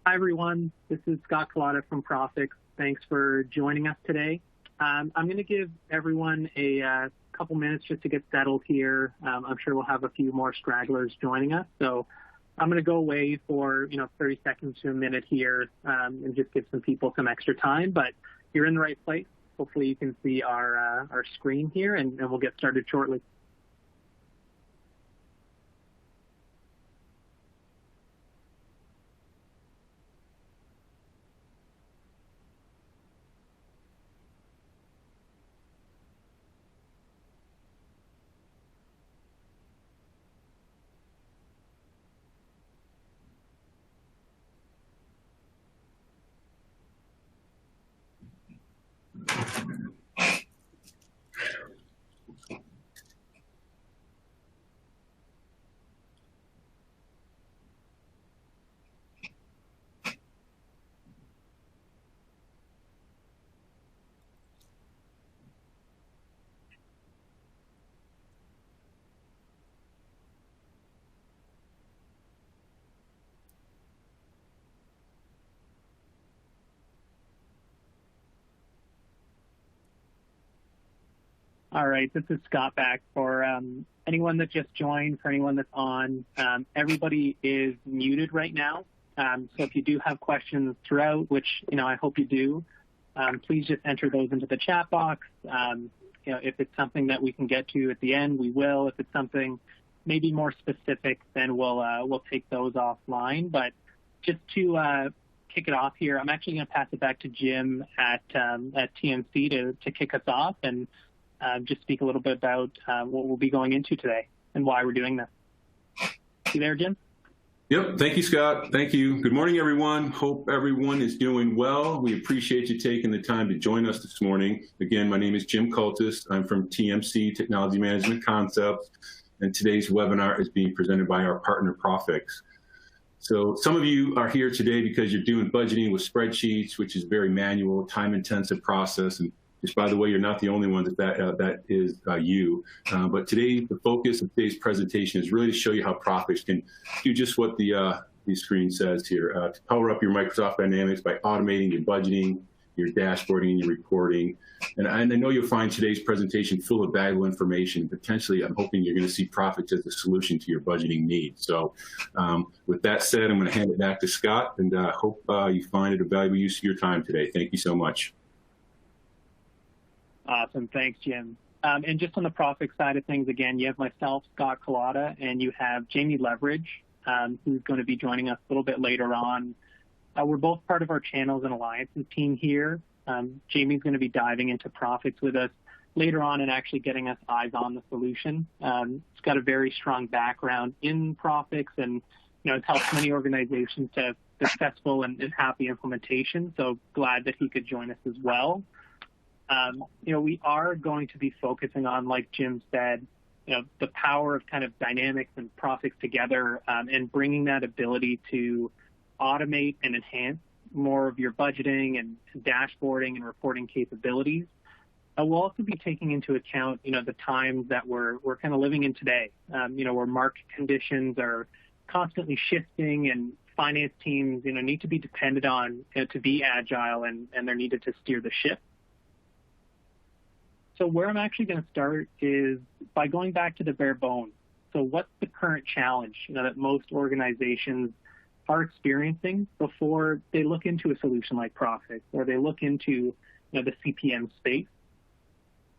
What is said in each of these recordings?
Hi, everyone. This is Scott Collada from Prophix. Thanks for joining us today. I'm going to give everyone a couple minutes just to get settled here. I'm sure we'll have a few more stragglers joining us. So I'm going to go away for 30 seconds to a minute here and just give some people some extra time. But you're in the right place. Hopefully you can see our screen here, and we'll get started shortly. All right, this is Scott back. For anyone that just joined, for anyone that's on, everybody is muted right now. So if you do have questions throughout, which I hope you do, please just enter those into the chat box. If it's something that we can get to at the end, we will. If it's something maybe more specific, then we'll take those offline. But just to kick it off here, I'm actually going to pass it back to Jim at TMC to kick us off and just speak a little bit about what we'll be going into today and why we're doing this. You there, Jim? Yep. Thank you, Scott. Thank you. Good morning, everyone. Hope everyone is doing well. We appreciate you taking the time to join us this morning. Again, my name is Jim Cultus. I'm from TMC, Technology Management Concepts, and today's webinar is being presented by our partner, Prophix. So some of you are here today because you're doing budgeting with spreadsheets, which is a very manual, time-intensive process. And just by the way, you're not the only one that is you. But today, the focus of today's presentation is really to show you how Prophix can do just what the screen says here, to power up your Microsoft Dynamics by automating your budgeting, your dashboarding, and your reporting. And I know you'll find today's presentation full of valuable information. Potentially, I'm hoping you're going to see Prophix as a solution to your budgeting needs. So with that said, I'm going to hand it back to Scott, and hope you find it a valuable use of your time today. Thank you so much. Awesome. Thanks, Jim. And just on the Prophix side of things, again, you have myself, Scott Collada, and you have Jamie Leverage, who's going to be joining us a little bit later on. We're both part of our channels and alliances team here. Jamie's going to be diving into Prophix with us later on and actually getting us eyes on the solution. He's got a very strong background in Prophix and has helped many organizations to have successful and happy implementation. So glad that he could join us as well. We are going to be focusing on, like Jim said, the power of kind of Dynamics and Prophix together and bringing that ability to automate and enhance more of your budgeting and dashboarding and reporting capabilities. We'll also be taking into account, the times that we're kind of living in today, where market conditions are constantly shifting and finance teams, need to be depended on to be agile and they're needed to steer the ship. So where I'm actually going to start is by going back to the bare bones. So what's the current challenge that most organizations are experiencing before they look into a solution like Prophix or they look into the CPM space?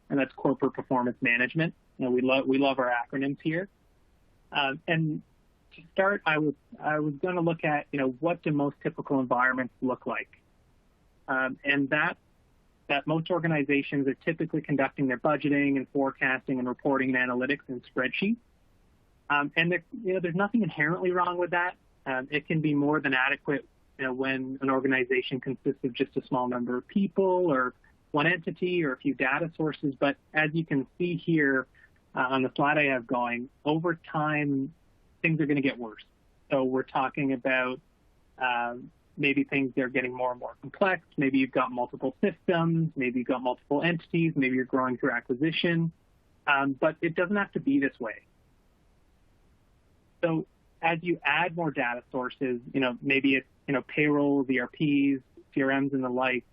And that's corporate performance management. We love our acronyms here. And to start, I was going to look at what do most typical environments look like, and that most organizations are typically conducting their budgeting and forecasting and reporting and analytics in spreadsheets. And there's nothing inherently wrong with that. It can be more than adequate when an organization consists of just a small number of people or one entity or a few data sources. But as you can see here on the slide I have going, over time, things are going to get worse. So we're talking about maybe things are getting more and more complex. Maybe you've got multiple systems. Maybe you've got multiple entities. Maybe you're growing through acquisition. But it doesn't have to be this way. So as you add more data sources, maybe it's, payroll, ERPs, CRMs, and the like,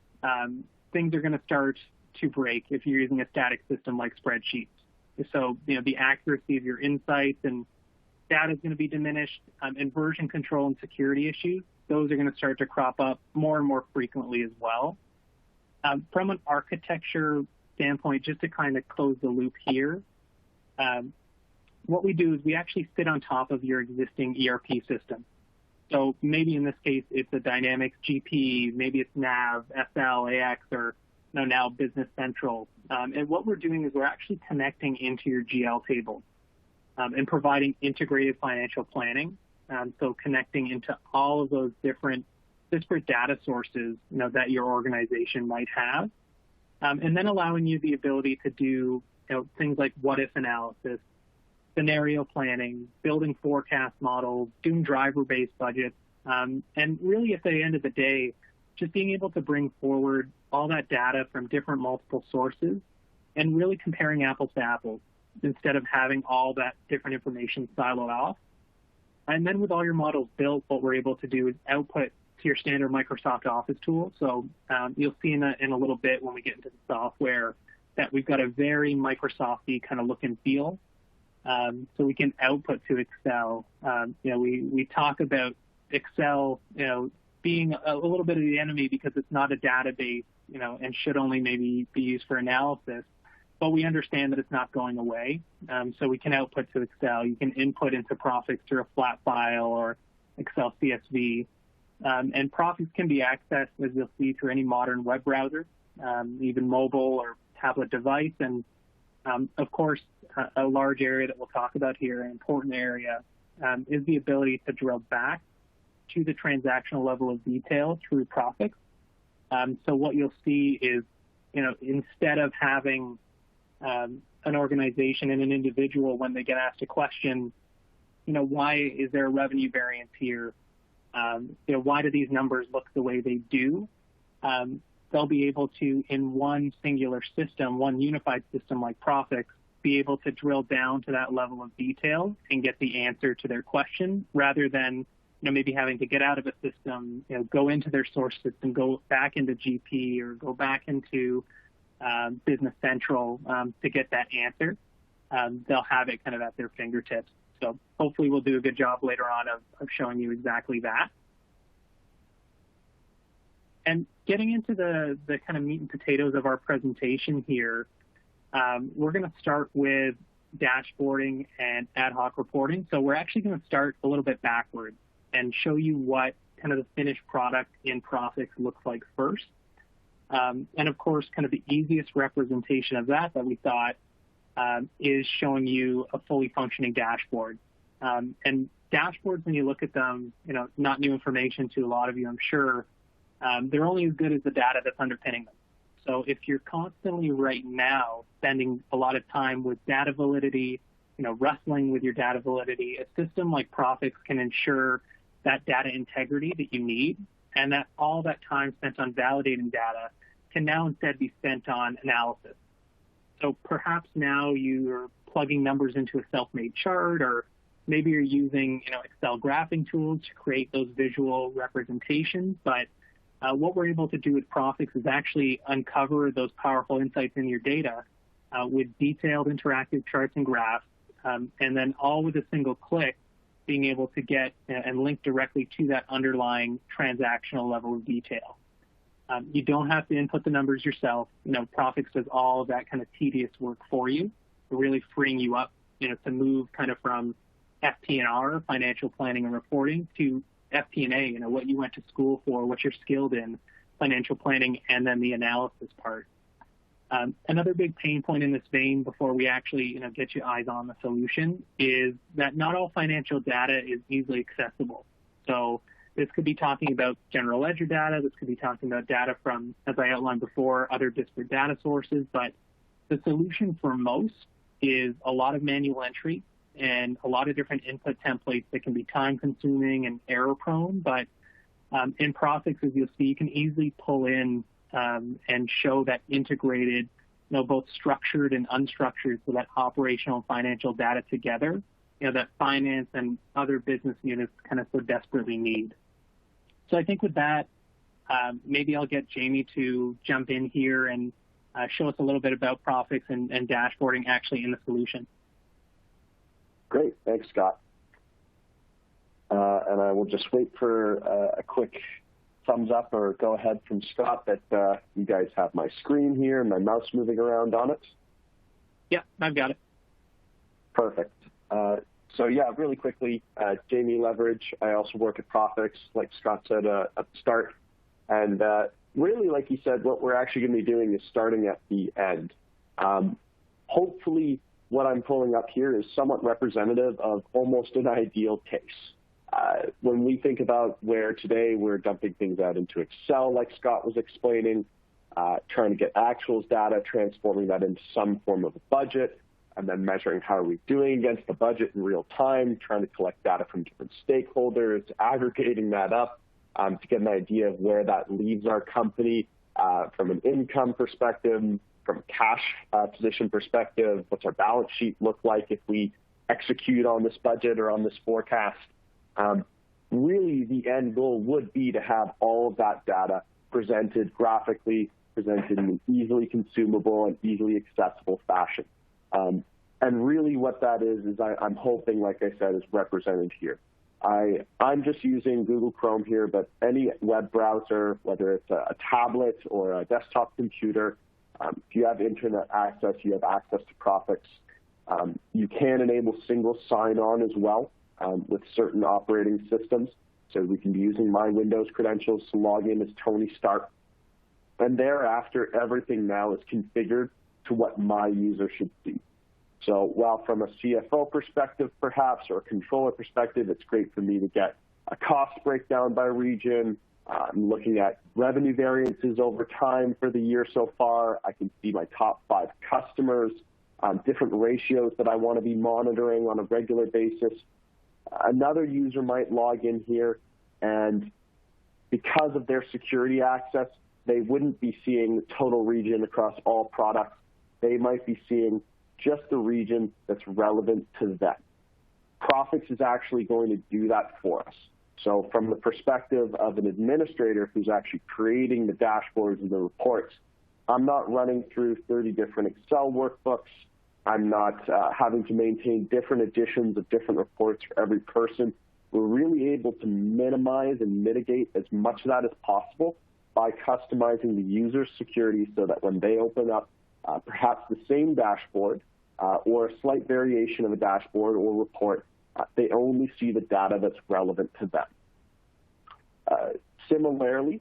things are going to start to break if you're using a static system like spreadsheets. So, the accuracy of your insights and data is going to be diminished, and version control and security issues, those are going to start to crop up more and more frequently as well. From an architecture standpoint, just to kind of close the loop here, what we do is we actually sit on top of your existing ERP system. So maybe in this case, it's a Dynamics GP, maybe it's NAV, SL, AX, or now Business Central. And what we're doing is we're actually connecting into your GL table and providing integrated financial planning. So connecting into all of those different disparate data sources that your organization might have, and then allowing you the ability to do things like what-if analysis, scenario planning, building forecast models, doing driver-based budgets, and really at the end of the day, just being able to bring forward all that data from different multiple sources and really comparing apples to apples instead of having all that different information siloed off. And then with all your models built, what we're able to do is output to your standard Microsoft Office tool. So you'll see in a little bit when we get into the software that we've got a very Microsoft-y kind of look and feel. So we can output to Excel. We talk about Excel, being a little bit of the enemy because it's not a database, and should only maybe be used for analysis. But we understand that it's not going away. So we can output to Excel. You can input into Prophix through a flat file or Excel CSV. And Prophix can be accessed, as you'll see, through any modern web browser, even mobile or tablet device. And of course, a large area that we'll talk about here, an important area, is the ability to drill back to the transactional level of detail through Prophix. So what you'll see is, instead of having an organization and an individual, when they get asked a question, why is there a revenue variance here? Why do these numbers look the way they do? They'll be able to, in one singular system, one unified system like Prophix, be able to drill down to that level of detail and get the answer to their question, rather than maybe having to get out of a system, go into their source system, go back into GP, or go back into Business Central to get that answer. They'll have it kind of at their fingertips. So hopefully we'll do a good job later on of showing you exactly that. And getting into the kind of meat and potatoes of our presentation here, we're going to start with dashboarding and ad hoc reporting. So we're actually going to start a little bit backwards and show you what kind of the finished product in Prophix looks like first. And of course, kind of the easiest representation of that we thought is showing you a fully functioning dashboard. And dashboards, when you look at them, not new information to a lot of you, I'm sure, they're only as good as the data that's underpinning them. So if you're constantly right now spending a lot of time with data validity, wrestling with your data validity, a system like Prophix can ensure that data integrity that you need, and that all that time spent on validating data can now instead be spent on analysis. So perhaps now you're plugging numbers into a self-made chart, or maybe you're using Excel graphing tools to create those visual representations. But what we're able to do with Prophix is actually uncover those powerful insights in your data with detailed interactive charts and graphs, and then all with a single click, being able to get and link directly to that underlying transactional level of detail. You don't have to input the numbers yourself. Prophix does all of that kind of tedious work for you, really freeing you up, to move kind of from FP&R, financial planning and reporting, to FP&A, what you went to school for, what you're skilled in, financial planning, and then the analysis part. Another big pain point in this vein, before we actually get you eyes on the solution, is that not all financial data is easily accessible. So this could be talking about general ledger data. This could be talking about data from, as I outlined before, other disparate data sources. But the solution for most is a lot of manual entry and a lot of different input templates that can be time-consuming and error-prone. But in Prophix, as you'll see, you can easily pull in and show that integrated, both structured and unstructured, so that operational and financial data together, that finance and other business units kind of so desperately need. So I think with that, maybe I'll get Jamie to jump in here and show us a little bit about Prophix and dashboarding actually in the solution. Great, thanks, Scott. And I will just wait for a quick thumbs up or go ahead from Scott that you guys have my screen here and my mouse moving around on it. Yeah, I've got it. Perfect. So yeah, really quickly, Jamie Leverage. I also work at Prophix, like Scott said at the start. And really, like he said, what we're actually going to be doing is starting at the end. Hopefully, what I'm pulling up here is somewhat representative of almost an ideal case. When we think about where today we're dumping things out into Excel, like Scott was explaining, trying to get actuals data, transforming that into some form of a budget, and then measuring how are we doing against the budget in real time, trying to collect data from different stakeholders, aggregating that up to get an idea of where that leaves our company from an income perspective, from a cash position perspective, what's our balance sheet look like if we execute on this budget or on this forecast. Really, the end goal would be to have all of that data presented graphically, presented in an easily consumable and easily accessible fashion. And really what that is I'm hoping, like I said, is represented here. I'm just using Google Chrome here, but any web browser, whether it's a tablet or a desktop computer, if you have internet access, you have access to Prophix. You can enable single sign-on as well with certain operating systems. So we can be using my Windows credentials to log in as Tony Stark. And thereafter, everything now is configured to what my user should see. So while from a CFO perspective, perhaps, or a controller perspective, it's great for me to get a cost breakdown by region. I'm looking at revenue variances over time for the year so far. I can see my top 5 customers, different ratios that I want to be monitoring on a regular basis. Another user might log in here, and because of their security access, they wouldn't be seeing the total region across all products. They might be seeing just the region that's relevant to them. Prophix is actually going to do that for us. So from the perspective of an administrator who's actually creating the dashboards and the reports, I'm not running through 30 different Excel workbooks. I'm not having to maintain different editions of different reports for every person. We're really able to minimize and mitigate as much of that as possible by customizing the user's security so that when they open up perhaps the same dashboard or a slight variation of a dashboard or report, they only see the data that's relevant to them. Similarly,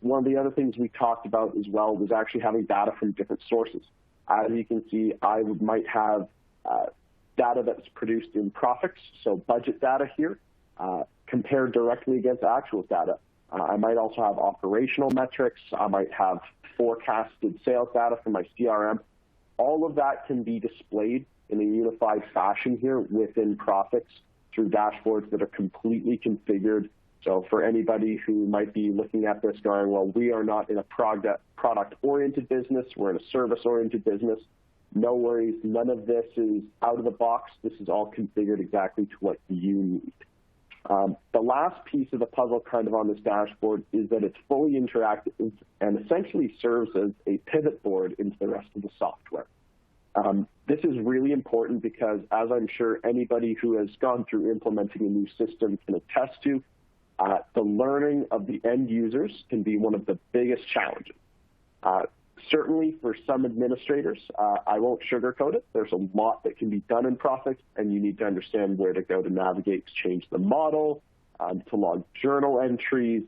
one of the other things we talked about as well was actually having data from different sources. As you can see, I might have data that's produced in Prophix, so budget data here, compared directly against actual data. I might also have operational metrics. I might have forecasted sales data from my CRM. All of that can be displayed in a unified fashion here within Prophix through dashboards that are completely configured. So for anybody who might be looking at this going, well, we are not in a product-oriented business, we're in a service-oriented business. No worries, none of this is out of the box. This is all configured exactly to what you need. The last piece of the puzzle kind of on this dashboard is that it's fully interactive and essentially serves as a pivot board into the rest of the software. This is really important because, as I'm sure anybody who has gone through implementing a new system can attest to, the learning of the end users can be one of the biggest challenges. Certainly for some administrators, I won't sugarcoat it. There's a lot that can be done in Prophix, and you need to understand where to go to navigate, to change the model, to log journal entries,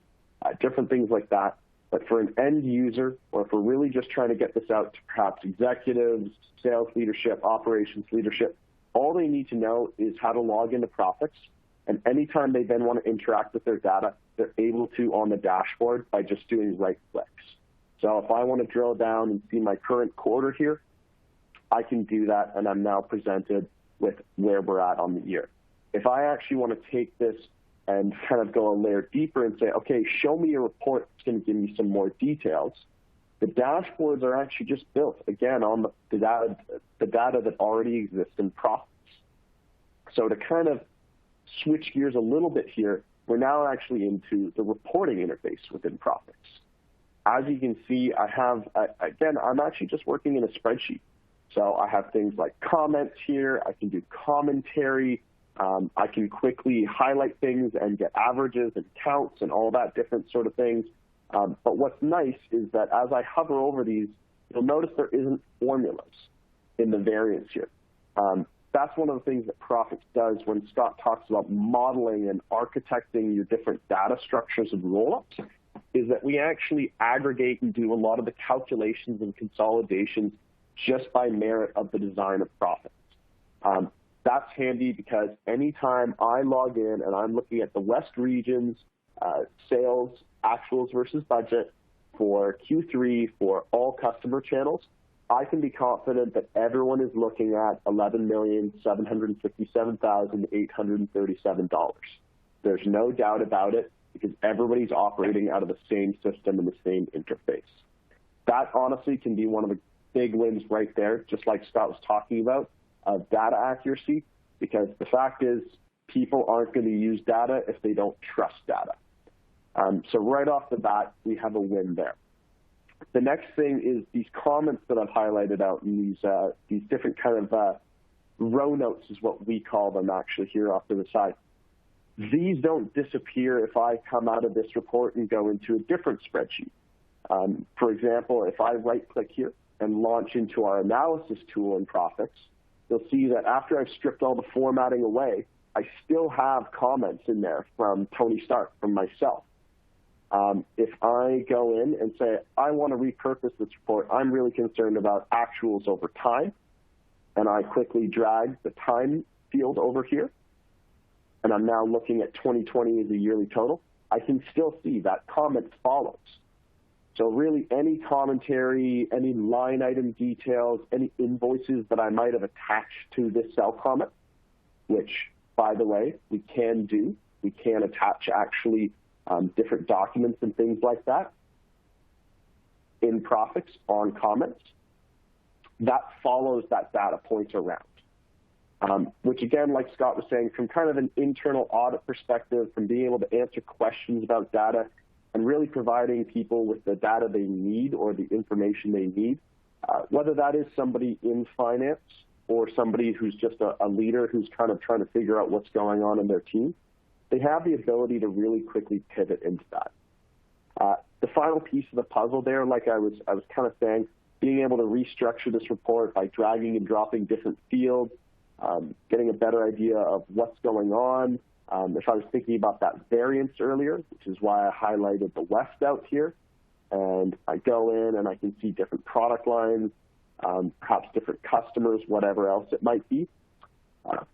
different things like that. But for an end user, or if we're really just trying to get this out to perhaps executives, sales leadership, operations leadership, all they need to know is how to log into Prophix. And anytime they then want to interact with their data, they're able to on the dashboard by just doing right clicks. So if I want to drill down and see my current quarter here, I can do that, and I'm now presented with where we're at on the year. If I actually want to take this and kind of go a layer deeper and say, okay, show me a report that's going to give me some more details, the dashboards are actually just built, again, on the data that already exists in Prophix. So to kind of switch gears a little bit here, we're now actually into the reporting interface within Prophix. As you can see, I have, again, I'm actually just working in a spreadsheet. So I have things like comments here. I can do commentary. I can quickly highlight things and get averages and counts and all that different sort of things. But what's nice is that as I hover over these, you'll notice there isn't formulas in the variance here. That's one of the things that Prophix does when Scott talks about modeling and architecting your different data structures and rollups, is that we actually aggregate and do a lot of the calculations and consolidations just by merit of the design of Prophix. That's handy because anytime I log in and I'm looking at the West region's sales actuals versus budget for Q3 for all customer channels, I can be confident that everyone is looking at $11,757,837. There's no doubt about it because everybody's operating out of the same system and the same interface. That honestly can be one of the big wins right there, just like Scott was talking about, data accuracy, because the fact is people aren't going to use data if they don't trust data. So right off the bat, we have a win there. The next thing is these comments that I've highlighted out in these different kind of row notes is what we call them actually here off to the side. These don't disappear if I come out of this report and go into a different spreadsheet. For example, if I right-click here and launch into our analysis tool in Prophix, you'll see that after I've stripped all the formatting away, I still have comments in there from Tony Stark, from myself. If I go in and say, I want to repurpose this report, I'm really concerned about actuals over time, and I quickly drag the time field over here, and I'm now looking at 2020 as a yearly total, I can still see that comment follows. So really any commentary, any line item details, any invoices that I might have attached to this cell comment, which, by the way, we can do. We can attach actually different documents and things like that in Prophix on comments. That follows that data point around, which again, like Scott was saying, from kind of an internal audit perspective, from being able to answer questions about data and really providing people with the data they need or the information they need, whether that is somebody in finance or somebody who's just a leader who's kind of trying to figure out what's going on in their team, they have the ability to really quickly pivot into that. The final piece of the puzzle there, like I was kind of saying, being able to restructure this report by dragging and dropping different fields, getting a better idea of what's going on. If I was thinking about that variance earlier, which is why I highlighted the West out here, and I go in and I can see different product lines, perhaps different customers, whatever else it might be.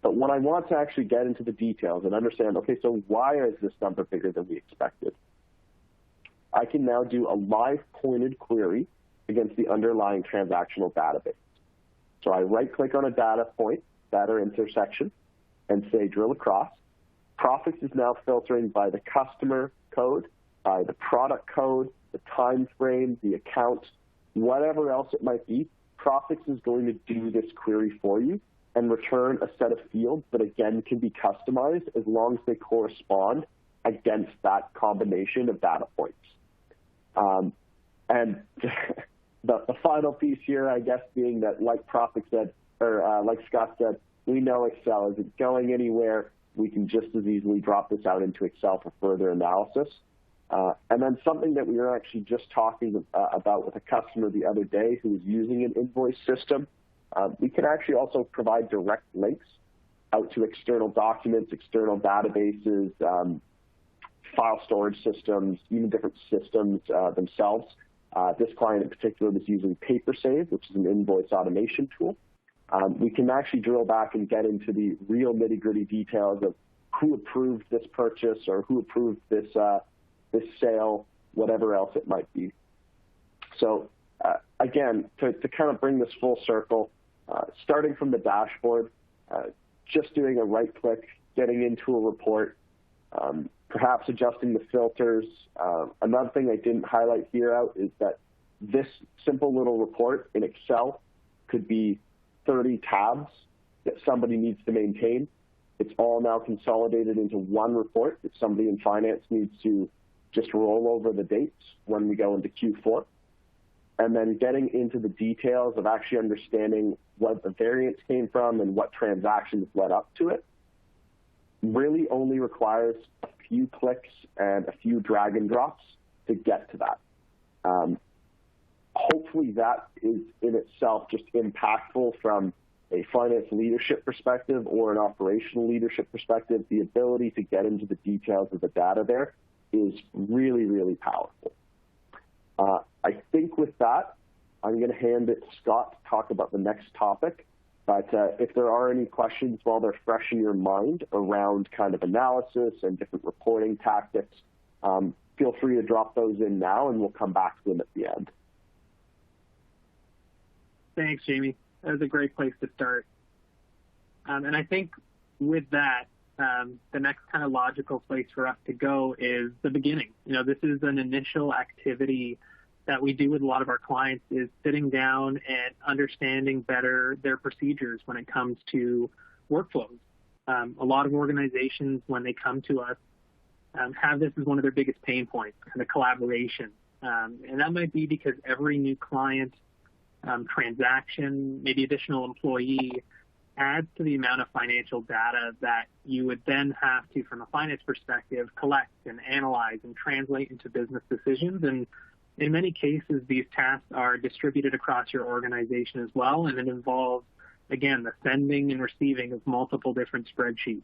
But when I want to actually get into the details and understand, okay, so why is this number bigger than we expected? I can now do a live pointed query against the underlying transactional database. So I right-click on a data point, data intersection, and say drill across. Prophix is now filtering by the customer code, by the product code, the time frame, the account, whatever else it might be. Prophix is going to do this query for you and return a set of fields that, again, can be customized as long as they correspond against that combination of data points. And the final piece here, I guess, being that, like Prophix said, or like Scott said, we know Excel isn't going anywhere. We can just as easily drop this out into Excel for further analysis. And then something that we were actually just talking about with a customer the other day who was using an invoice system, we can actually also provide direct links out to external documents, external databases, file storage systems, even different systems themselves. This client in particular was using PaperSave, which is an invoice automation tool. We can actually drill back and get into the real nitty-gritty details of who approved this purchase or who approved this sale, whatever else it might be. So again, to kind of bring this full circle, starting from the dashboard, just doing a right-click, getting into a report, perhaps adjusting the filters. Another thing I didn't highlight here out is that this simple little report in Excel could be 30 tabs that somebody needs to maintain. It's all now consolidated into one report that somebody in finance needs to just roll over the dates when we go into Q4. And then getting into the details of actually understanding what the variance came from and what transactions led up to it really only requires a few clicks and a few drag and drops to get to that. Hopefully that is in itself just impactful from a finance leadership perspective or an operational leadership perspective. The ability to get into the details of the data there is really, really powerful. I think with that, I'm going to hand it to Scott to talk about the next topic. But if there are any questions while they're fresh in your mind around kind of analysis and different reporting tactics, feel free to drop those in now, and we'll come back to them at the end. Thanks, Jamie. That was a great place to start. And I think with that, the next kind of logical place for us to go is the beginning. This is an initial activity that we do with a lot of our clients, is sitting down and understanding better their procedures when it comes to workflows. A lot of organizations, when they come to us, have this as one of their biggest pain points, kind of collaboration. And that might be because every new client, transaction, maybe additional employee, adds to the amount of financial data that you would then have to, from a finance perspective, collect and analyze and translate into business decisions. And in many cases, these tasks are distributed across your organization as well, and it involves, again, the sending and receiving of multiple different spreadsheets.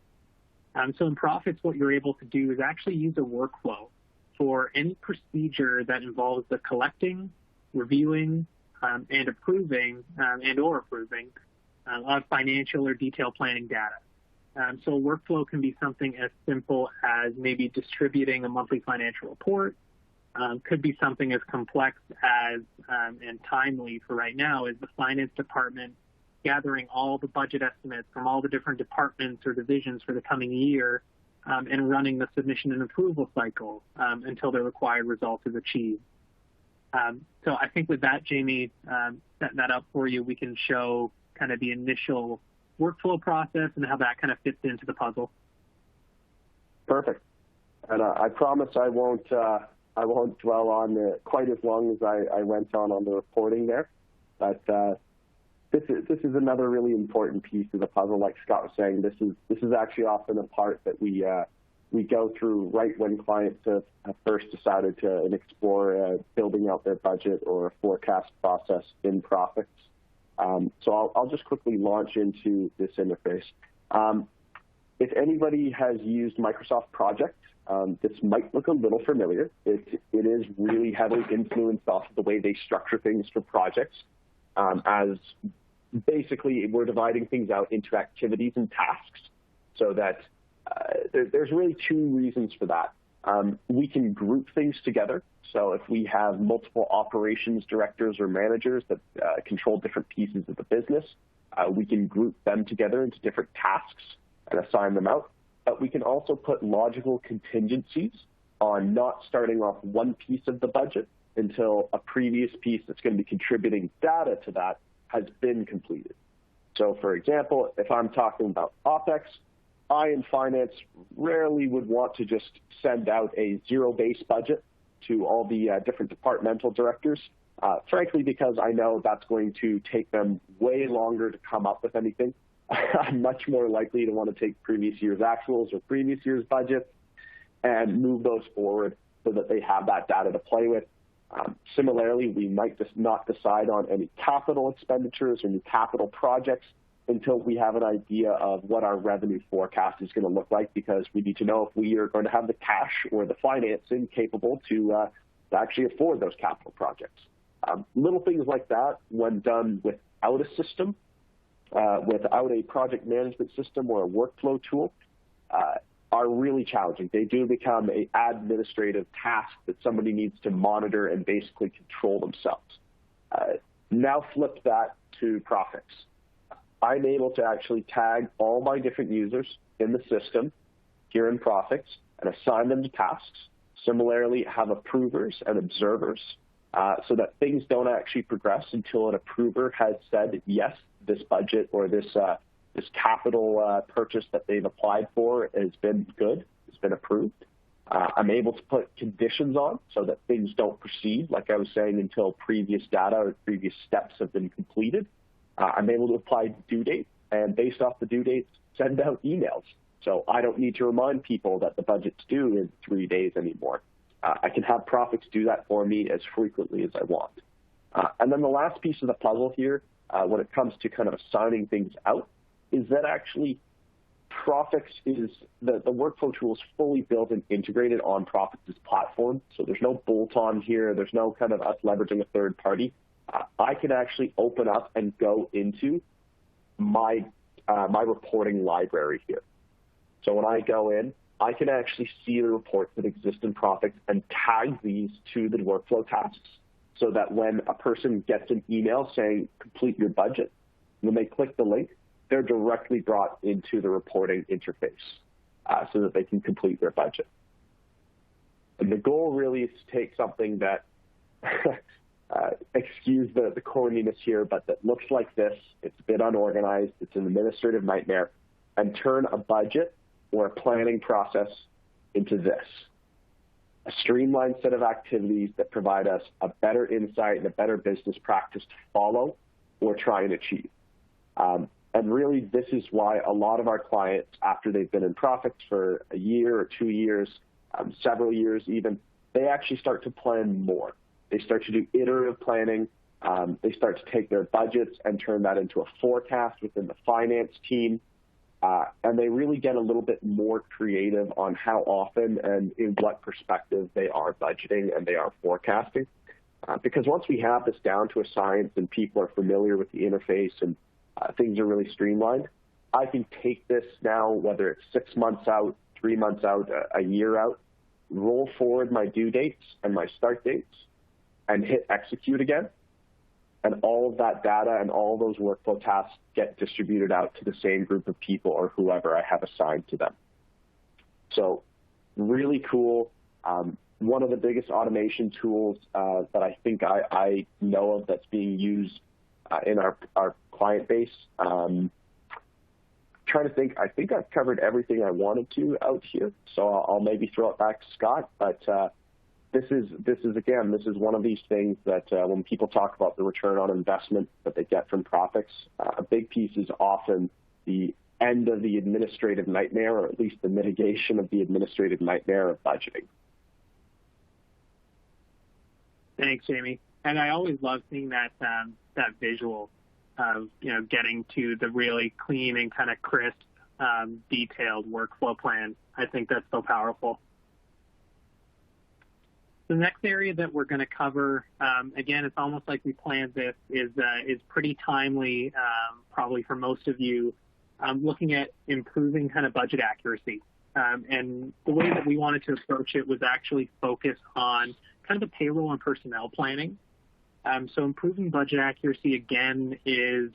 So in Prophix, what you're able to do is actually use a workflow for any procedure that involves the collecting, reviewing, and approving of financial or detailed planning data. So a workflow can be something as simple as maybe distributing a monthly financial report, could be something as complex as, and timely for right now, is the finance department gathering all the budget estimates from all the different departments or divisions for the coming year, and running the submission and approval cycle until the required result is achieved. So I think with that, Jamie, setting that up for you, we can show kind of the initial workflow process and how that kind of fits into the puzzle. Perfect. And I promise I won't dwell on it quite as long as I went on the reporting there. But this is another really important piece of the puzzle. Like Scott was saying, this is actually often a part that we go through right when clients have first decided to explore building out their budget or a forecast process in Prophix. So I'll just quickly launch into this interface. If anybody has used Microsoft Project, this might look a little familiar. It is really heavily influenced off of the way they structure things for projects, as basically we're dividing things out into activities and tasks, so that there's really two reasons for that. We can group things together. So if we have multiple operations directors or managers that control different pieces of the business, we can group them together into different tasks and assign them out. But we can also put logical contingencies on not starting off one piece of the budget until a previous piece that's going to be contributing data to that has been completed. So for example, if I'm talking about OPEX, I in finance rarely would want to just send out a zero-based budget to all the different departmental directors, frankly, because I know that's going to take them way longer to come up with anything. I'm much more likely to want to take previous year's actuals or previous year's budgets and move those forward so that they have that data to play with. Similarly, we might just not decide on any capital expenditures or new capital projects until we have an idea of what our revenue forecast is going to look like, because we need to know if we are going to have the cash or the financing capable to actually afford those capital projects. Little things like that, when done without a system, without a project management system or a workflow tool, are really challenging. They do become an administrative task that somebody needs to monitor and basically control themselves. Now flip that to Prophix. I'm able to actually tag all my different users in the system here in Prophix and assign them to tasks. Similarly, have approvers and observers so that things don't actually progress until an approver has said, yes, this budget or this this capital purchase that they've applied for has been good, it's been approved. I'm able to put conditions on so that things don't proceed, like I was saying, until previous data or previous steps have been completed. I'm able to apply due date, and based off the due dates, send out emails. So I don't need to remind people that the budget's due in 3 days anymore. I can have Prophix do that for me as frequently as I want. And then the last piece of the puzzle here, when it comes to kind of assigning things out, is that actually Prophix is, the workflow tool is fully built and integrated on Prophix's platform. So there's no bolt-on here. There's no kind of us leveraging a third party. I can actually open up and go into my reporting library here. So when I go in, I can actually see the reports that exist in Prophix and tag these to the workflow tasks so that when a person gets an email saying complete your budget, when they click the link, they're directly brought into the reporting interface so that they can complete their budget. And the goal really is to take something that, excuse the corniness here, but that looks like this, it's a bit unorganized, it's an administrative nightmare, and turn a budget or a planning process into this. A streamlined set of activities that provide us a better insight and a better business practice to follow or try and achieve. And really, this is why a lot of our clients, after they've been in Prophix for a year or 2 years, several years even, they actually start to plan more. They start to do iterative planning. They start to take their budgets and turn that into a forecast within the finance team. And they really get a little bit more creative on how often and in what perspective they are budgeting and they are forecasting. Because once we have this down to a science and people are familiar with the interface and things are really streamlined, I can take this now, whether it's 6 months out, 3 months out, a year out, roll forward my due dates and my start dates, and hit execute again. And all of that data and all those workflow tasks get distributed out to the same group of people or whoever I have assigned to them. So really cool. One of the biggest automation tools that I think I know of that's being used in our client base. Trying to think, I think I've covered everything I wanted to out here, so I'll maybe throw it back to Scott. But this is one of these things that when people talk about the return on investment that they get from Prophix, a big piece is often the end of the administrative nightmare, or at least the mitigation of the administrative nightmare of budgeting. Thanks, Jamie. And I always love seeing that visual of getting to the really clean and kind of crisp, detailed workflow plan. I think that's so powerful. The next area that we're going to cover, again, it's almost like we planned this, is pretty timely, probably for most of you, looking at improving kind of budget accuracy. And the way that we wanted to approach it was actually focus on kind of the payroll and personnel planning. So improving budget accuracy, again, is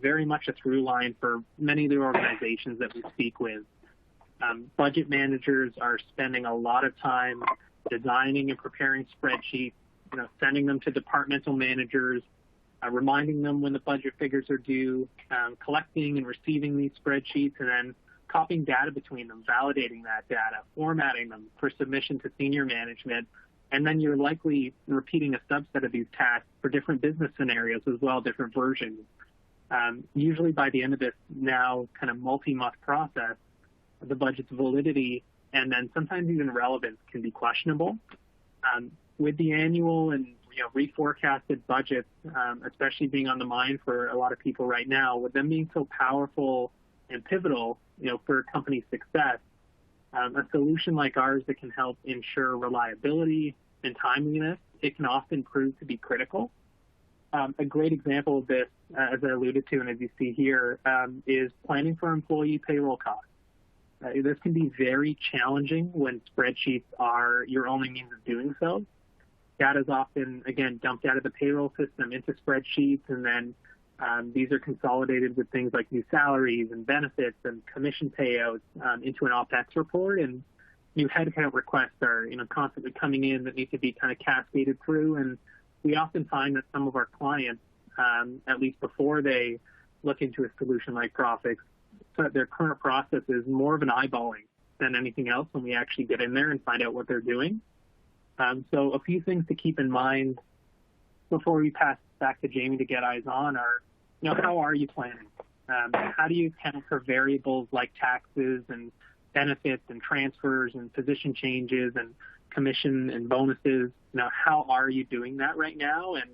very much a through line for many of the organizations that we speak with. Budget managers are spending a lot of time designing and preparing spreadsheets, sending them to departmental managers, reminding them when the budget figures are due, collecting and receiving these spreadsheets, and then copying data between them, validating that data, formatting them for submission to senior management. And then you're likely repeating a subset of these tasks for different business scenarios as well, different versions. Usually by the end of this now kind of multi-month process, the budget's validity and then sometimes even relevance can be questionable. With the annual and reforecasted budgets, especially being on the mind for a lot of people right now, with them being so powerful and pivotal, for a company's success, a solution like ours that can help ensure reliability and timeliness, it can often prove to be critical. A great example of this, as I alluded to and as you see here, is planning for employee payroll costs. This can be very challenging when spreadsheets are your only means of doing so. Data is often, again, dumped out of the payroll system into spreadsheets, and then these are consolidated with things like new salaries and benefits and commission payouts into an OPEX report, and new headcount requests are constantly coming in that need to be kind of cascaded through. And we often find that some of our clients, at least before they look into a solution like Prophix, their current process is more of an eyeballing than anything else when we actually get in there and find out what they're doing. So a few things to keep in mind before we pass back to Jamie to get eyes on are, how are you planning? How do you account for variables like taxes and benefits and transfers and position changes and commission and bonuses? How are you doing that right now? And,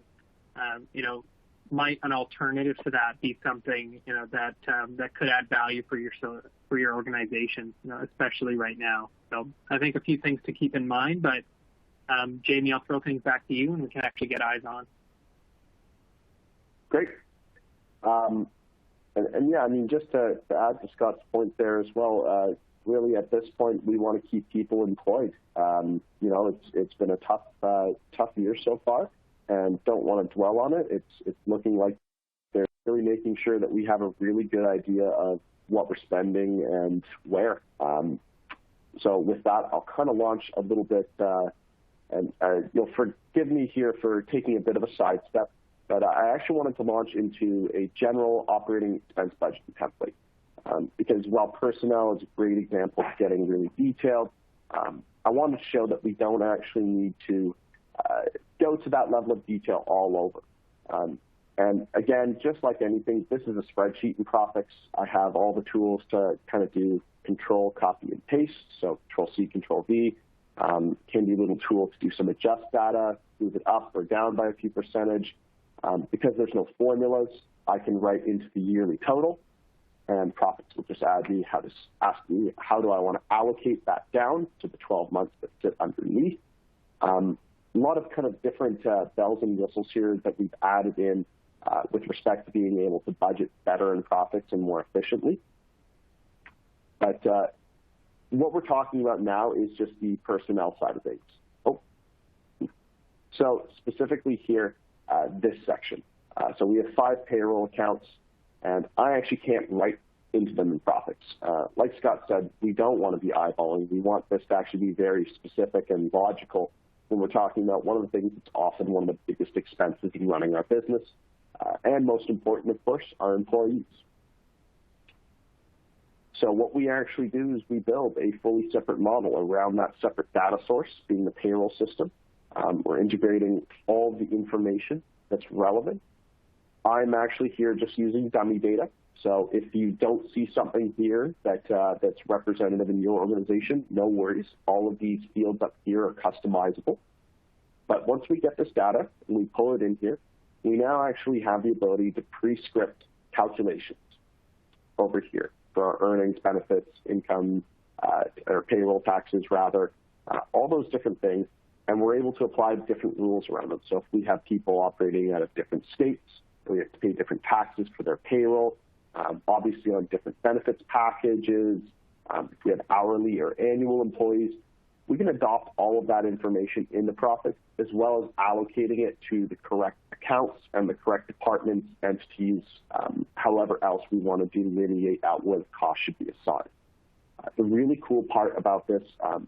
might an alternative to that be something, that could add value for your organization, especially right now? So I think a few things to keep in mind, but Jamie, I'll throw things back to you and we can actually get eyes on. Great. And yeah, just to add to Scott's point there as well, really at this point, we want to keep people employed. It's been a tough year so far, and don't want to dwell on it. It's looking like they're really making sure that we have a really good idea of what we're spending and where. So with that, I'll kind of launch a little bit, and you'll forgive me here for taking a bit of a sidestep, but I actually wanted to launch into a general operating expense budgeting template. Because while personnel is a great example of getting really detailed, I wanted to show that we don't actually need to go to that level of detail all over. And again, just like anything, this is a spreadsheet in Prophix. I have all the tools to kind of do control, copy, and paste. So Control-C, Control-V. Can be a little tool to do some adjust data, move it up or down by a few percentage. Because there's no formulas, I can write into the yearly total, and Prophix will just ask me how do I want to allocate that down to the 12 months that sit underneath. A lot of kind of different bells and whistles here that we've added in with respect to being able to budget better in Prophix and more efficiently. But what we're talking about now is just the personnel side of things. So specifically here, this section. So we have 5 payroll accounts, and I actually can't write into them in Prophix. Like Scott said, we don't want to be eyeballing. We want this to actually be very specific and logical when we're talking about one of the things that's often one of the biggest expenses in running our business, and most important, of course, our employees. So what we actually do is we build a fully separate model around that separate data source, being the payroll system. We're integrating all the information that's relevant. I'm actually here just using dummy data. So if you don't see something here that's representative in your organization, no worries. All of these fields up here are customizable. But once we get this data and we pull it in here, we now actually have the ability to pre-script calculations over here for our earnings, benefits, income, or payroll taxes rather, all those different things. And we're able to apply different rules around them. So if we have people operating out of different states, we have to pay different taxes for their payroll, obviously on different benefits packages, if we have hourly or annual employees, we can adopt all of that information in the Prophix, as well as allocating it to the correct accounts and the correct departments, entities, however else we want to delineate out where the cost should be assigned. The really cool part about this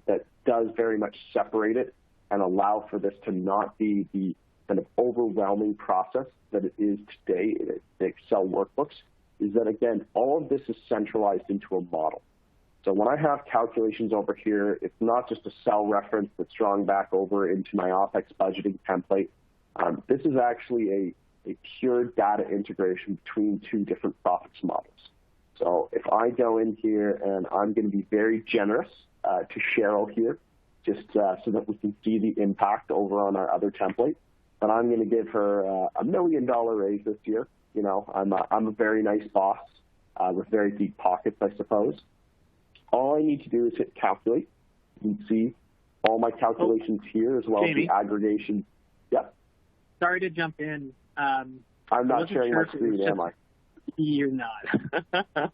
that does very much separate it and allow for this to not be the kind of overwhelming process that it is today in the Excel workbooks is that, again, all of this is centralized into a model. So when I have calculations over here, it's not just a cell reference that's drawn back over into my OpEx budgeting template. This is actually a pure data integration between 2 different Prophix models. So if I go in here, and I'm going to be very generous to Cheryl here, just so that we can see the impact over on our other template. But I'm going to give her $1 million raise this year. I'm a very nice boss with very deep pockets, I suppose. All I need to do is hit calculate. You can see all my calculations here, as well Jamie, as the aggregation. Yep. Sorry to jump in. I'm not sharing my screen, am I? You're not.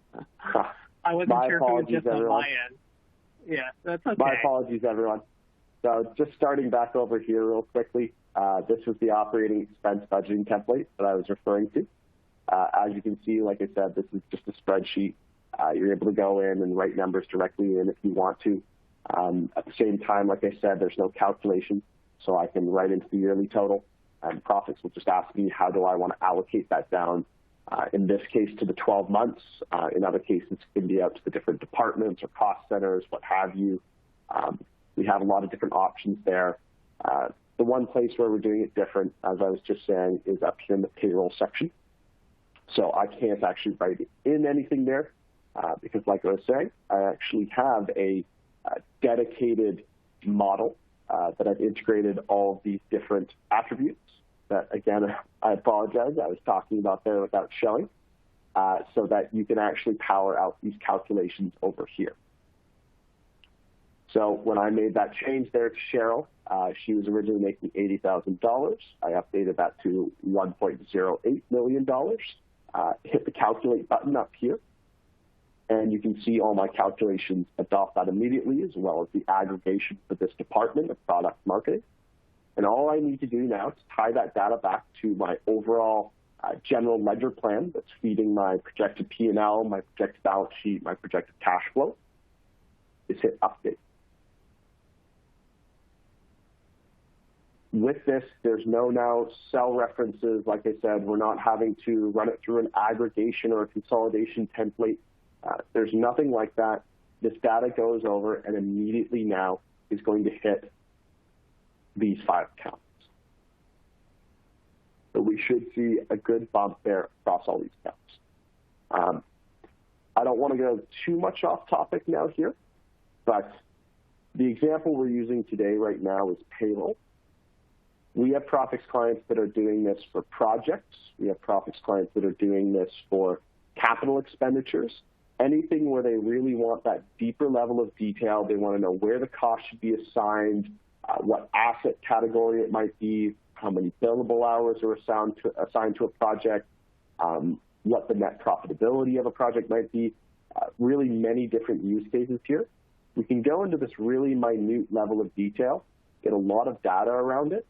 I wasn't My sure if it was just on my end. Yeah, that's okay. My apologies, everyone. So just starting back over here real quickly, this was the operating expense budgeting template that I was referring to. As you can see, like I said, this is just a spreadsheet. You're able to go in and write numbers directly in if you want to. At the same time, like I said, there's no calculation, so I can write into the yearly total, and Prophix will just ask me how do I want to allocate that down In this case, to the 12 months. In other cases, it can be out to the different departments or cost centers, what have you. We have a lot of different options there. The one place where we're doing it different, as I was just saying, is up here in the payroll section. So I can't actually write in anything there because, like I was saying, I actually have a dedicated model that I've integrated all of these different attributes that, again, I apologize, I was talking about there without showing, so that you can actually power out these calculations over here. So when I made that change there to Cheryl, she was originally making $80,000. I updated that to $1.08 million. Hit the calculate button up here, and you can see all my calculations adopt that immediately, as well as the aggregation for this department of product marketing. And all I need to do now to tie that data back to my overall general ledger plan that's feeding my projected P&L, my projected balance sheet, my projected cash flow, is hit update. With this, there's no now cell references. Like I said, we're not having to run it through an aggregation or a consolidation template. There's nothing like that. This data goes over and immediately now is going to hit these 5 accounts. So we should see a good bump there across all these accounts. I don't want to go too much off topic now here, but the example we're using today right now is payroll. We have Prophix clients that are doing this for projects. We have Prophix clients that are doing this for capital expenditures. Anything where they really want that deeper level of detail. They want to know where the cost should be assigned, what asset category it might be, how many billable hours are assigned to a project, what the net profitability of a project might be. Really many different use cases here. We can go into this really minute level of detail, get a lot of data around it,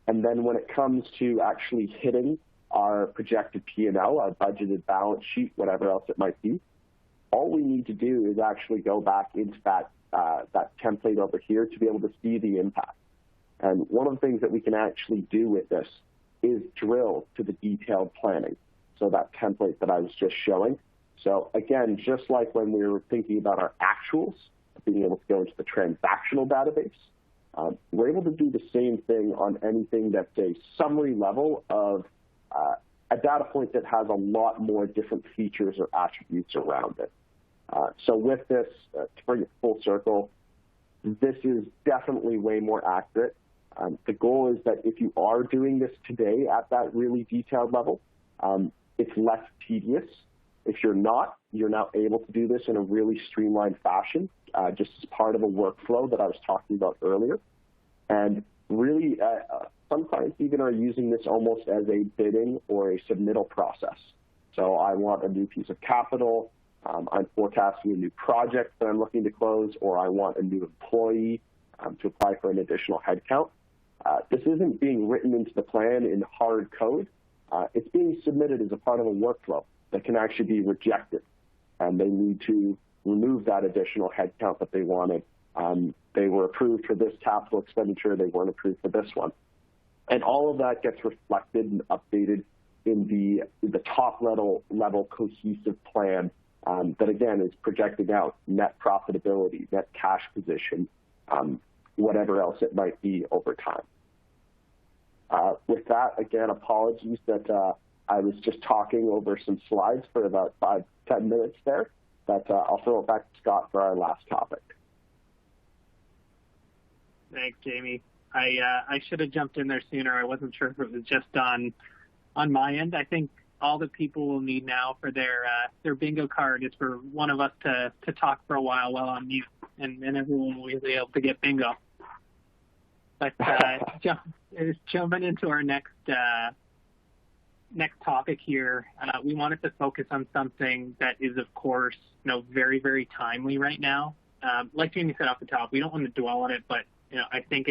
and then when it comes to actually hitting our projected P&L, our budgeted balance sheet, whatever else it might be, all we need to do is actually go back into that template over here to be able to see the impact. And one of the things that we can actually do with this is drill to the detailed planning. So that template that I was just showing. So again, just like when we were thinking about our actuals, being able to go into the transactional database, we're able to do the same thing on anything that's a summary level of a data point that has a lot more different features or attributes around it. So with this, to bring it full circle, this is definitely way more accurate. The goal is that if you are doing this today at that really detailed level, it's less tedious. If you're not, you're now able to do this in a really streamlined fashion, just as part of a workflow that I was talking about earlier. And really, some clients even are using this almost as a bidding or a submittal process. So I want a new piece of capital, I'm forecasting a new project that I'm looking to close, or I want a new employee to apply for an additional headcount. This isn't being written into the plan in hard code. It's being submitted as a part of a workflow that can actually be rejected, and they need to remove that additional headcount that they wanted. They were approved for this capital expenditure. They weren't approved for this one. And all of that gets reflected and updated in the top level cohesive plan that, again, is projecting out net profitability, net cash position, whatever else it might be over time. With that, again, apologies that I was just talking over some slides for about 5-10 minutes there, but I'll throw it back to Scott for our last topic. Thanks, Jamie. I should have jumped in there sooner. I wasn't sure if it was just on my end. I think all that people will need now for their bingo card is for one of us to talk for a while on mute, and everyone will be able to get bingo. But jumping into our next topic here, we wanted to focus on something that is, of course, very, very timely right now. Like Jamie said off the top, we don't want to dwell on it, but I think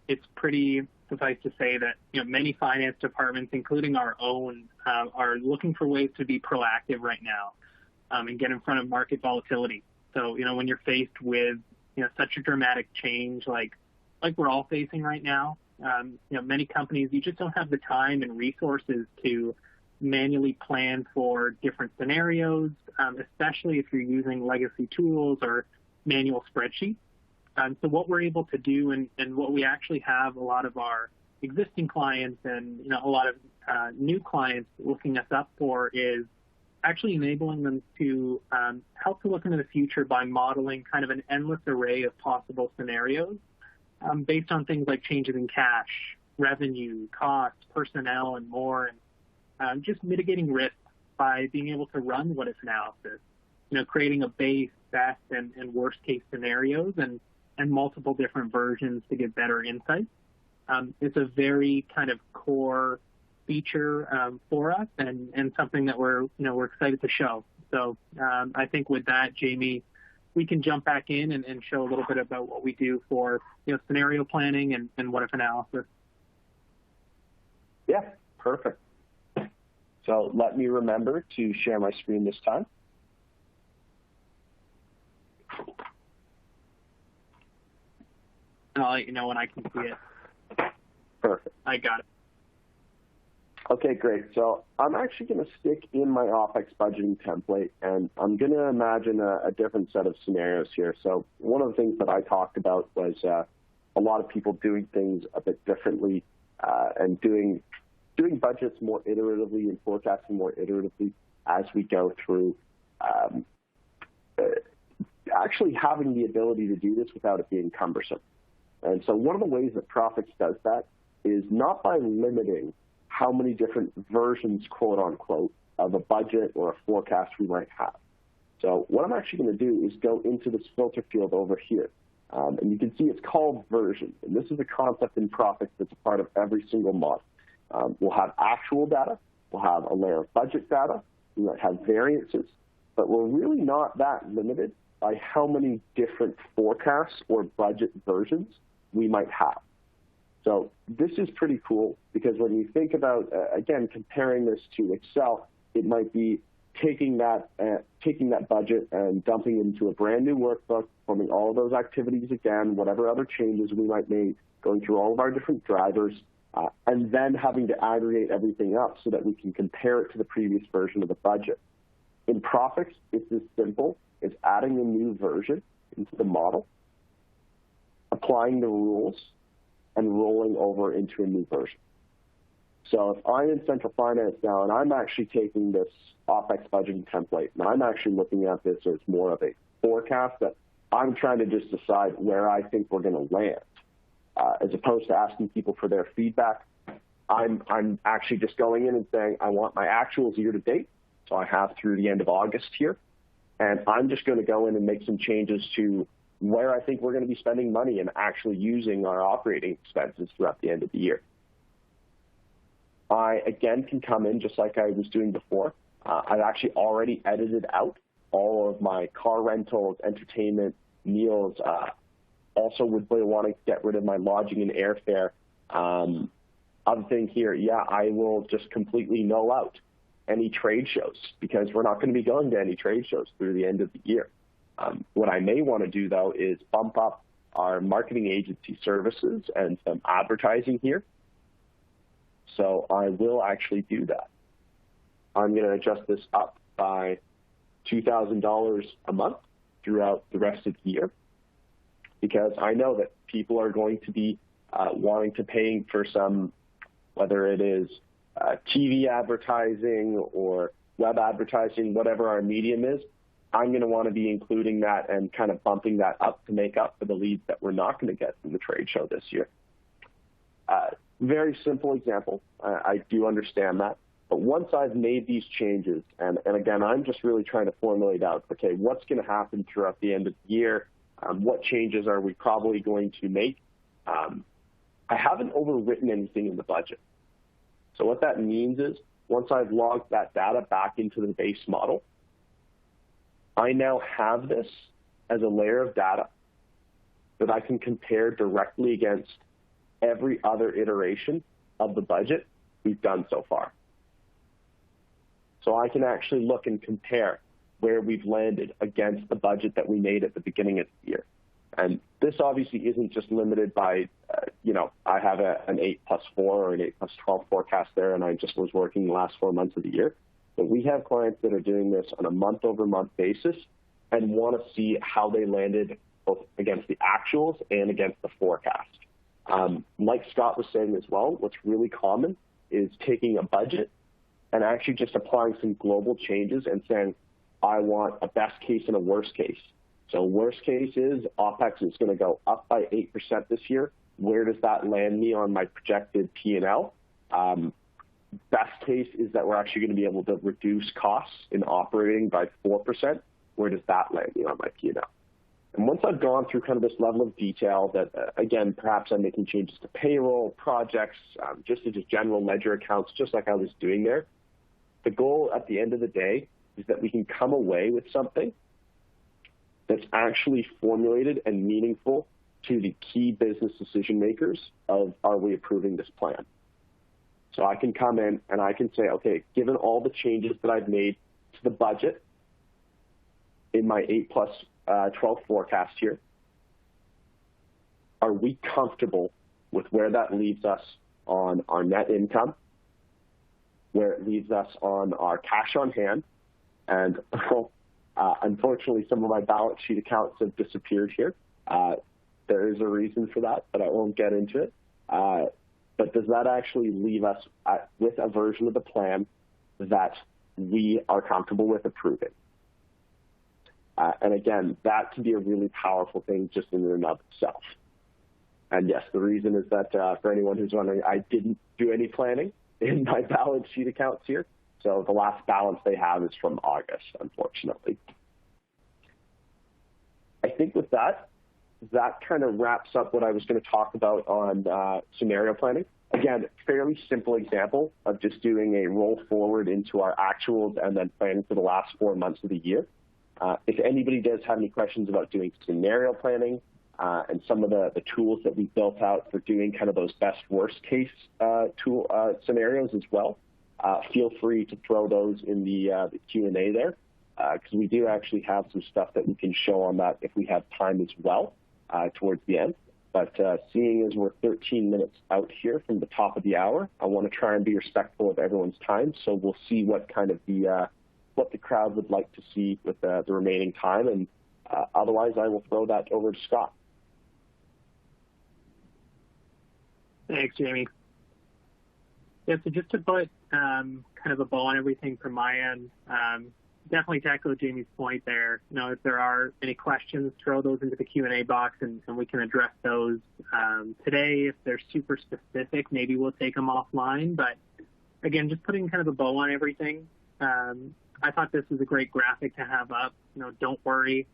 it's pretty suffice to say that many finance departments, including our own, are looking for ways to be proactive right now and get in front of market volatility. So when you're faced with such a dramatic change like we're all facing right now, many companies, you just don't have the time and resources to manually plan for different scenarios, especially if you're using legacy tools or manual spreadsheets. So what we're able to do, and what we actually have a lot of our existing clients and a lot of new clients looking us up for, is actually enabling them to help to look into the future by modeling kind of an endless array of possible scenarios based on things like changes in cash, revenue, cost, personnel, and more, and just mitigating risk by being able to run what-if analysis, creating a base, best, and worst-case scenarios and multiple different versions to get better insights. It's a very kind of core feature for us, and something that we're excited to show. So I think with that, Jamie, we can jump back in and show a little bit about what we do for scenario planning and what-if analysis. Yeah, perfect. So let me remember to share my screen this time. And I'll let you know when I can see it. Perfect. I got it. Okay, great. So I'm actually going to stick in my OpEx budgeting template, and I'm going to imagine a different set of scenarios here. So one of the things that I talked about was a lot of people doing things a bit differently and doing budgets more iteratively and forecasting more iteratively as we go through. Actually having the ability to do this without it being cumbersome. And so one of the ways that Prophix does that is not by limiting how many different versions, quote unquote, of a budget or a forecast we might have. So what I'm actually going to do is go into this filter field over here. And you can see it's called version. And this is a concept in Prophix that's a part of every single model. We'll have actual data. We'll have a layer of budget data. We might have variances. But we're really not that limited by how many different forecasts or budget versions we might have. So this is pretty cool because when you think about, again, comparing this to Excel, it might be taking that budget and dumping it into a brand new workbook, forming all of those activities again, whatever other changes we might make, going through all of our different drivers, and then having to aggregate everything up so that we can compare it to the previous version of the budget. In Prophix, it's as simple as adding a new version into the model, applying the rules, and rolling over into a new version. So if I'm in Central Finance now and I'm actually taking this OpEx budgeting template and I'm actually looking at this as more of a forecast that I'm trying to just decide where I think we're going to land, as opposed to asking people for their feedback, I'm actually just going in and saying, I want my actuals year to date. So I have through the end of August here. And I'm just going to go in and make some changes to where I think we're going to be spending money and actually using our operating expenses throughout the end of the year. I, again, can come in just like I was doing before. I've actually already edited out all of my car rentals, entertainment, meals. Also would be wanting to get rid of my lodging and airfare. Other thing here, yeah, I will just completely null out any trade shows because we're not going to be going to any trade shows through the end of the year. What I may want to do, though, is bump up our marketing agency services and some advertising here. So I will actually do that. I'm going to adjust this up by $2,000 a month throughout the rest of the year because I know that people are going to be wanting to pay for some, whether it is TV advertising or web advertising, whatever our medium is. I'm going to want to be including that and kind of bumping that up to make up for the leads that we're not going to get from the trade show this year. Very simple example. I do understand that. But once I've made these changes, and again, I'm just really trying to formulate out, okay, what's going to happen throughout the end of the year? What changes are we probably going to make? I haven't overwritten anything in the budget. So what that means is once I've logged that data back into the base model, I now have this as a layer of data that I can compare directly against every other iteration of the budget we've done so far. So I can actually look and compare where we've landed against the budget that we made at the beginning of the year. And this obviously isn't just limited by, I have an 8+4 or an 8+12 forecast there, and I just was working the last 4 months of the year. But we have clients that are doing this on a month-over-month basis and want to see how they landed both against the actuals and against the forecast. Like Scott was saying as well, what's really common is taking a budget and actually just applying some global changes and saying, I want a best case and a worst case. So worst case is OPEX is going to go up by 8% this year. Where does that land me on my projected P&L? Best case is that we're actually going to be able to reduce costs in operating by 4%. Where does that land me on my P&L? And once I've gone through kind of this level of detail that, again, perhaps I'm making changes to payroll, projects, just general ledger accounts, just like I was doing there, the goal at the end of the day is that we can come away with something that's actually formulated and meaningful to the key business decision makers of, are we approving this plan? So I can come in and I can say, okay, given all the changes that I've made to the budget in my 8+12 forecast here, are we comfortable with where that leaves us on our net income, where it leaves us on our cash on hand? And unfortunately, some of my balance sheet accounts have disappeared here. There is a reason for that, but I won't get into it. But does that actually leave us with a version of the plan that we are comfortable with approving? And again, that can be a really powerful thing just in and of itself. And yes, the reason is that for anyone who's wondering, I didn't do any planning in my balance sheet accounts here. So the last balance they have is from August, unfortunately. I think with that kind of wraps up what I was going to talk about on scenario planning. Again, fairly simple example of just doing a roll forward into our actuals and then planning for the last 4 months of the year. If anybody does have any questions about doing scenario planning and some of the tools that we built out for doing kind of those best worst case scenarios as well, feel free to throw those in the Q&A there, because we do actually have some stuff that we can show on that if we have time as well towards the end. But seeing as we're 13 minutes out here from the top of the hour, I want to try and be respectful of everyone's time. So we'll see what kind of what the crowd would like to see with the remaining time. And otherwise, I will throw that over to Scott. Thanks, Jamie. Yeah, so just to put kind of a bow on everything from my end, definitely to echo Jamie's point there. If there are any questions, throw those into the Q&A box and we can address those today. If they're super specific, maybe we'll take them offline. But again, just putting kind of a bow on everything. I thought this was a great graphic to have up. Don't worry,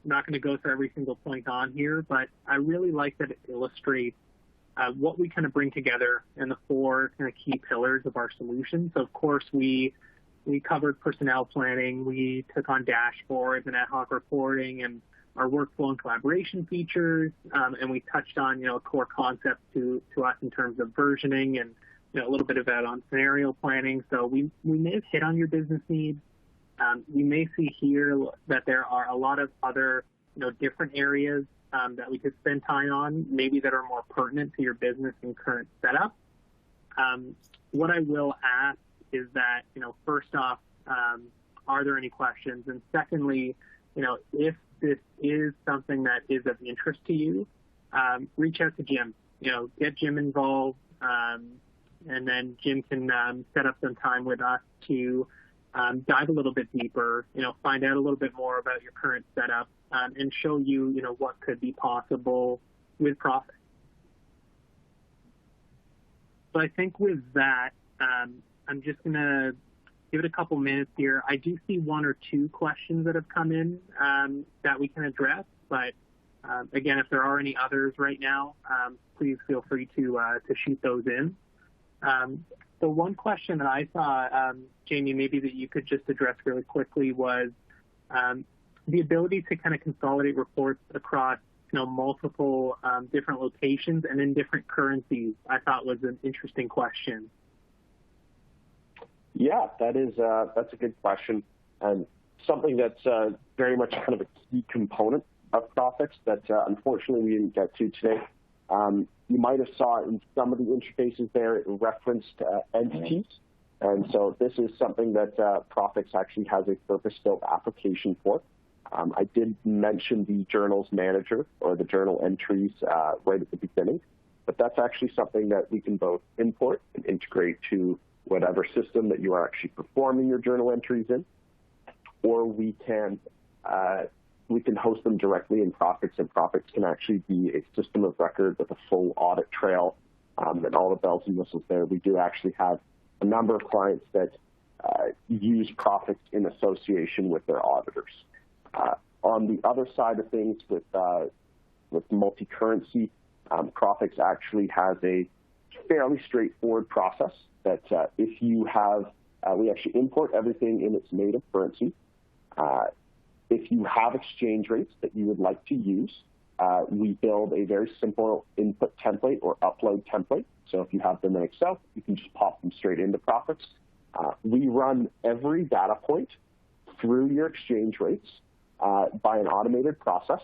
I'm not going to go through every single point on here, but I really like that it illustrates what we kind of bring together and the 4 kind of key pillars of our solution. So of course we covered personnel planning, we took on dashboards and ad hoc reporting and our workflow and collaboration features, and we touched on core concepts to us in terms of versioning and a little bit of that on scenario planning. So we may have hit on your business needs. You may see here that there are a lot of other different areas that we could spend time on, maybe that are more pertinent to your business and current setup. What I will ask is that, first off, are there any questions? And secondly, if this is something that is of interest to you, reach out to Jim, get Jim involved, and then Jim can set up some time with us to dive a little bit deeper, find out a little bit more about your current setup, and show you, what could be possible with Prophix. So I think with that, I'm just going to give it a couple minutes here. I do see 1 or 2 questions that have come in that we can address, but again, if there are any others right now, please feel free to shoot those in. The one question that I saw, Jamie, maybe that you could just address really quickly was the ability to kind of consolidate reports across multiple different locations and in different currencies. I thought was an interesting question. Yeah, that's a good question, and something that's very much kind of a key component of Prophix that unfortunately we didn't get to today. You might have saw in some of the interfaces there it referenced entities. And so this is something that Prophix actually has a purpose-built application for. I did mention the journals manager or the journal entries right at the beginning, but that's actually something that we can both import and integrate to whatever system that you are actually performing your journal entries in, or we can host them directly in Prophix, and Prophix can actually be a system of record with a full audit trail and all the bells and whistles there. We do actually have a number of clients that use Prophix in association with their auditors. On the other side of things with multi-currency, Prophix actually has a fairly straightforward process that if you have, we actually import everything in its native currency. If you have exchange rates that you would like to use, we build a very simple input template or upload template. So if you have them in Excel, you can just pop them straight into Prophix. We run every data point through your exchange rates by an automated process.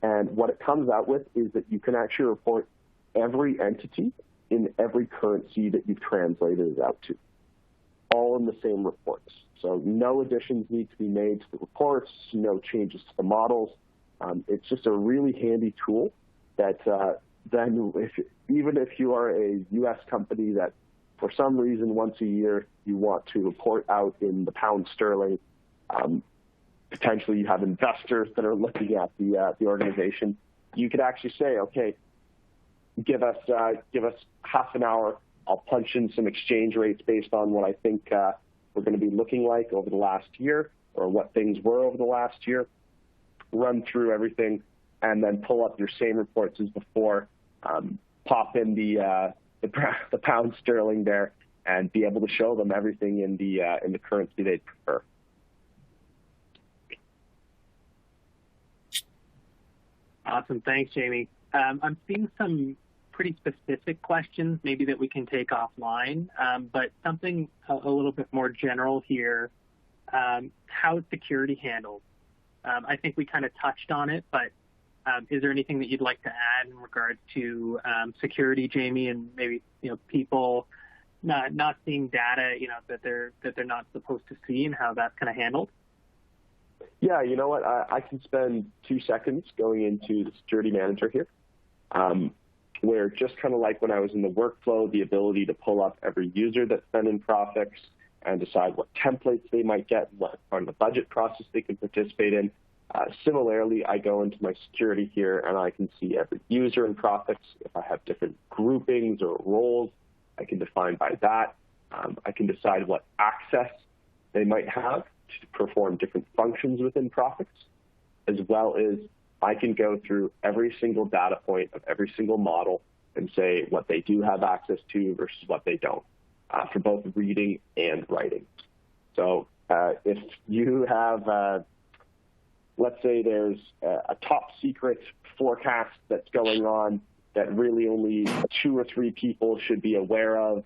And what it comes out with is that you can actually report every entity in every currency that you've translated it out to, all in the same reports. So no additions need to be made to the reports, no changes to the models. It's just a really handy tool that then even if you are a U.S. company that for some reason once a year you want to report out in the pound sterling, potentially you have investors that are looking at the organization, you could actually say, okay, give us half an hour. I'll punch in some exchange rates based on what I think we're going to be looking like over the last year or what things were over the last year, run through everything, and then pull up your same reports as before, pop in the pound sterling there, and be able to show them everything in the currency they'd prefer. Awesome. Thanks, Jamie. I'm seeing some pretty specific questions maybe that we can take offline, but something a little bit more general here. How is security handled? I think we kind of touched on it, but is there anything that you'd like to add in regards to security, Jamie, and maybe people not seeing data that they're not supposed to see, and how that's kind of handled? Yeah, you know what? I can spend 2 seconds going into the security manager here, where just kind of like when I was in the workflow, the ability to pull up every user that's been in Prophix and decide what templates they might get, what part of the budget process they can participate in. Similarly, I go into my security here and I can see every user in Prophix. If I have different groupings or roles, I can define by that. I can decide what access they might have to perform different functions within Prophix, as well as I can go through every single data point of every single model and say what they do have access to versus what they don't, for both reading and writing. So if you have, let's say there's a top secret forecast that's going on that really only 2 or 3 people should be aware of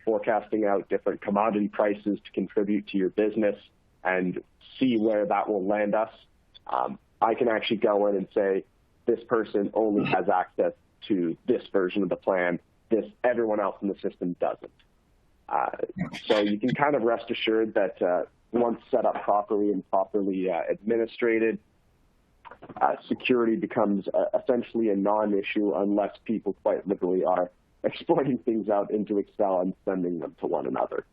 forecasting out different commodity prices to contribute to your business and see where that will land us, I can actually go in and say, this person only has access to this version of the plan. Everyone else in the system doesn't. So you can kind of rest assured that once set up properly and properly administrated, security becomes essentially a non-issue unless people quite literally are exporting things out into Excel and sending them to one another.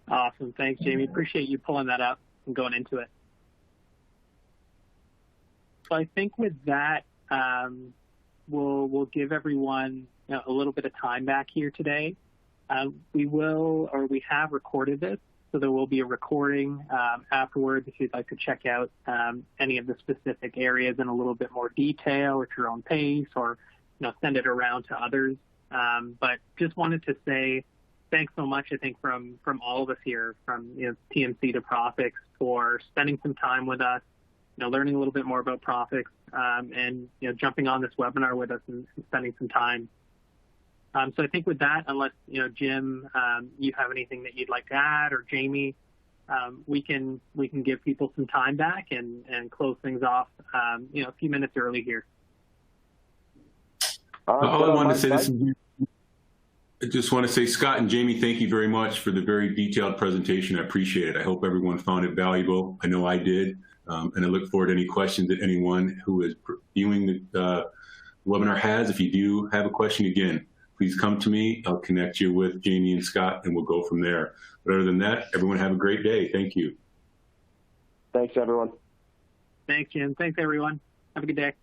Awesome. Thanks, Jamie. Appreciate you pulling that up and going into it. So I think with that, we'll give everyone a little bit of time back here today. We have recorded this, so there will be a recording afterwards if you'd like to check out any of the specific areas in a little bit more detail at your own pace, or send it around to others. But just wanted to say thanks so much, I think, from all of us here, from TMC to Prophix, for spending some time with us, learning a little bit more about Prophix, and jumping on this webinar with us and spending some time. So I think with that, unless Jim, you have anything that you'd like to add, or Jamie, we can give people some time back and close things off, a few minutes early here. All I wanted to say this. I just want to say, Scott and Jamie, thank you very much for the very detailed presentation. I appreciate it. I hope everyone found it valuable. I know I did. And I look forward to any questions that anyone who is viewing the webinar has. If you do have a question, again, please come to me. I'll connect you with Jamie and Scott, and we'll go from there. But other than that, everyone have a great day. Thank you. Thanks, everyone. Thanks, Jim. Thanks, everyone. Have a good day.